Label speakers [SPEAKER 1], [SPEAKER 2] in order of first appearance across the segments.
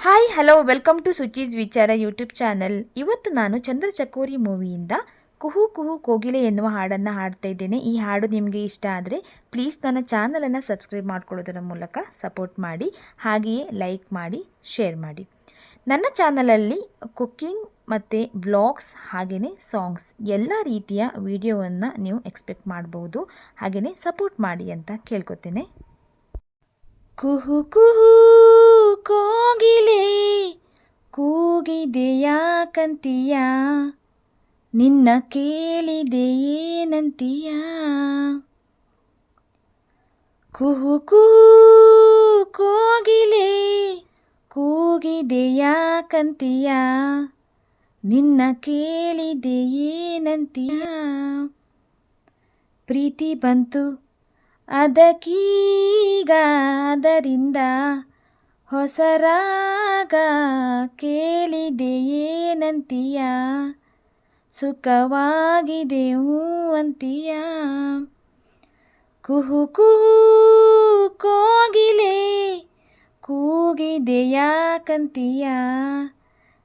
[SPEAKER 1] Hi hello welcome to ಸುಚೀಸ್ ವಿಚಾರ YouTube channel. ಇವತ್ತು ನಾನು ಚಂದ್ರಚಕೋರಿ ಮೂವಿಯಿಂದ ಕುಹು ಕುಹು ಕೋಗಿಲೆ ಎನ್ನುವ ಹಾಡನ್ನು ಹಾಡ್ತಾ ಇದ್ದೇನೆ. ಈ ಹಾಡು ನಿಮಗೆ ಇಷ್ಟ ಆದರೆ ಪ್ಲೀಸ್ ನನ್ನ ಚಾನಲನ್ನು ಸಬ್ಸ್ಕ್ರೈಬ್ ಮಾಡ್ಕೊಳ್ಳೋದರ ಮೂಲಕ ಸಪೋರ್ಟ್ ಮಾಡಿ, ಹಾಗೆಯೇ ಲೈಕ್ ಮಾಡಿ, ಶೇರ್ ಮಾಡಿ. ನನ್ನ ಚಾನಲಲ್ಲಿ ಕುಕ್ಕಿಂಗ್ ಮತ್ತು ವ್ಲಾಗ್ಸ್ ಹಾಗೆಯೇ ಸಾಂಗ್ಸ್ ಎಲ್ಲ ರೀತಿಯ ವಿಡಿಯೋವನ್ನು ನೀವು ಎಕ್ಸ್ಪೆಕ್ಟ್ ಮಾಡ್ಬೋದು. ಹಾಗೆಯೇ ಸಪೋರ್ಟ್ ಮಾಡಿ ಅಂತ ಕೇಳ್ಕೊತೇನೆ. ಕುಹು ಕುಹು ಕೋಗಿಲೆ ಕೂಗಿದೆಯಾಕಂತೀಯ, ನಿನ್ನ ಕೇಳಿದೆ ಏನಂತೀಯ. ಕುಹು ಕುಹು ಕೋಗಿಲೆ ಕೂಗಿದೆಯಾಕಂತೀಯ, ನಿನ್ನ ಕೇಳಿದೆ ಏನಂತೀಯ. ಪ್ರೀತಿ ಬಂತು ಅದಕ್ಕೀಗ, ಅದರಿಂದ ಹೊಸ ರಾಗ ಕೇಳಿದೆ ಏನಂತೀಯ, ಸುಖವಾಗಿದೆ ಅಂತೀಯ. ಕುಹು ಕುಹು ಕೋಗಿಲೆ ಕೂಗಿದೆಯಾಕಂತೀಯ,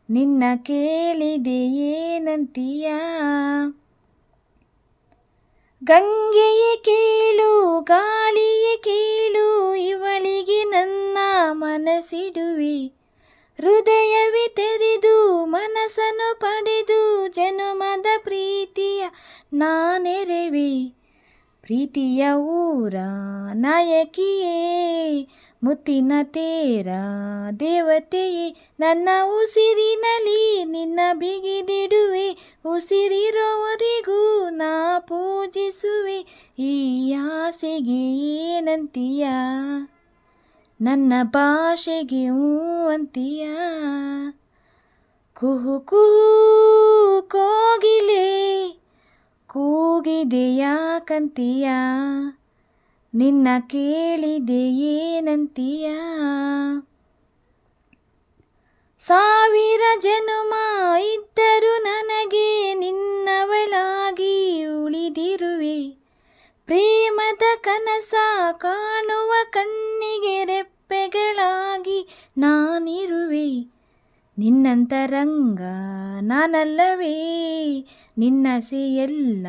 [SPEAKER 1] ನಿನ್ನ ಕೇಳಿದೆ ಏನಂತೀಯ. ಗಂಗೆಯೇ ಕೇಳು, ಗಾಳಿಯೇ ಕೇಳು, ಇವಳಿಗೆ ನನ್ನ ಮನಸ್ಸಿಡುವೆ. ಹೃದಯವೇ ತೆರೆದು ಮನಸ್ಸನ್ನು ಪಡೆದು ಜನುಮದ ಪ್ರೀತಿಯ ನಾನೆರೆವೆ. ಪ್ರೀತಿಯ ಊರ ನಾಯಕಿಯೇ, ಮುತ್ತಿನ ತೇರ ದೇವತೆಯೇ, ನನ್ನ ಉಸಿರಿನಲ್ಲಿ ನಿನ್ನ ಬಿಗಿದಿಡುವೆ. ಉಸಿರಿರೋವರೆಗೂ ನಾ ಪೂಜಿಸುವೆ. ಈ ಆಸೆಗೆ ಏನಂತೀಯ, ನನ್ನ ಭಾಷೆಗೆ ಅಂತೀಯ. ಕುಹು ಕುಹು ಕೋಗಿಲೆ ಕೂಗಿದೆಯಾಕಂತೀಯ, ನಿನ್ನ ಕೇಳಿದೆ ಏನಂತೀಯ. ಸಾವಿರ ಜನುಮ ಇದ್ದರೂ ನನಗೆ ನಿನ್ನವಳಾಗಿ ಉಳಿದಿರುವೆ. ಪ್ರೇಮದ ಕನಸ ಕಾಣುವ ಕಣ್ಣಿಗೆ ರೆಪ್ಪೆಗಳಾಗಿ ನಾನಿರುವೆ. ನಿನ್ನಂತರಂಗ ನಾನಲ್ಲವೇ, ನಿನ್ನಸೆಯೆಲ್ಲ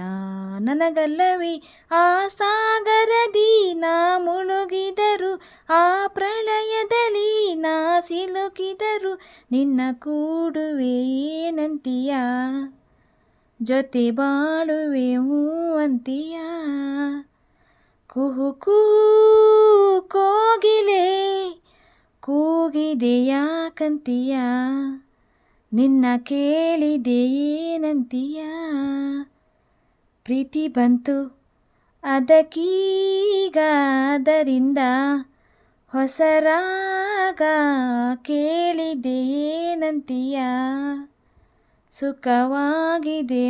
[SPEAKER 1] ನನಗಲ್ಲವೇ. ಆ ಸಾಗರದಿ ನಾ ಮುಳುಗಿದರು, ಆ ಪ್ರಳಯದಲ್ಲಿ ನಾ ಸಿಲುಕಿದರು, ನಿನ್ನ ಕೂಡುವೆ ಏನಂತೀಯ, ಜೊತೆ ಬಾಳುವೆ ಅಂತೀಯ. ಕುಹು ಕುಹು ಕೋಗಿಲೆ ಕೂಗಿದೆಯಾಕಂತೀಯ, ನಿನ್ನ ಕೇಳಿದೆ ಏನಂತೀಯ. ಪ್ರೀತಿ ಬಂತು ಅದಕ್ಕೀಗ, ಅದರಿಂದ ಹೊಸ ರಾಗ ಕೇಳಿದೆ ಏನಂತೀಯ, ಸುಖವಾಗಿದೆ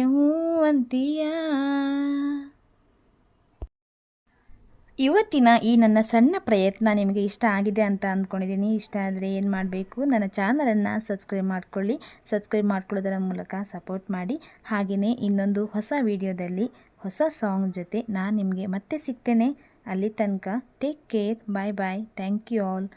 [SPEAKER 1] ಅಂತೀಯ. ಇವತ್ತಿನ ಈ ನನ್ನ ಸಣ್ಣ ಪ್ರಯತ್ನ ನಿಮಗೆ ಇಷ್ಟ ಆಗಿದೆ ಅಂತ ಅಂದ್ಕೊಂಡಿದ್ದೀನಿ. ಇಷ್ಟ ಆದರೆ ಏನು ಮಾಡಬೇಕು, ನನ್ನ ಚಾನಲನ್ನು ಸಬ್ಸ್ಕ್ರೈಬ್ ಮಾಡಿಕೊಳ್ಳಿ. ಸಬ್ಸ್ಕ್ರೈಬ್ ಮಾಡ್ಕೊಳ್ಳೋದರ ಮೂಲಕ ಸಪೋರ್ಟ್ ಮಾಡಿ. ಹಾಗೆಯೇ ಇನ್ನೊಂದು ಹೊಸ ವಿಡಿಯೋದಲ್ಲಿ ಹೊಸ ಸಾಂಗ್ ಜೊತೆ ನಾನು ನಿಮಗೆ ಮತ್ತೆ ಸಿಗ್ತೇನೆ. ಅಲ್ಲಿ ತನಕ take care, bye bye, thank you all.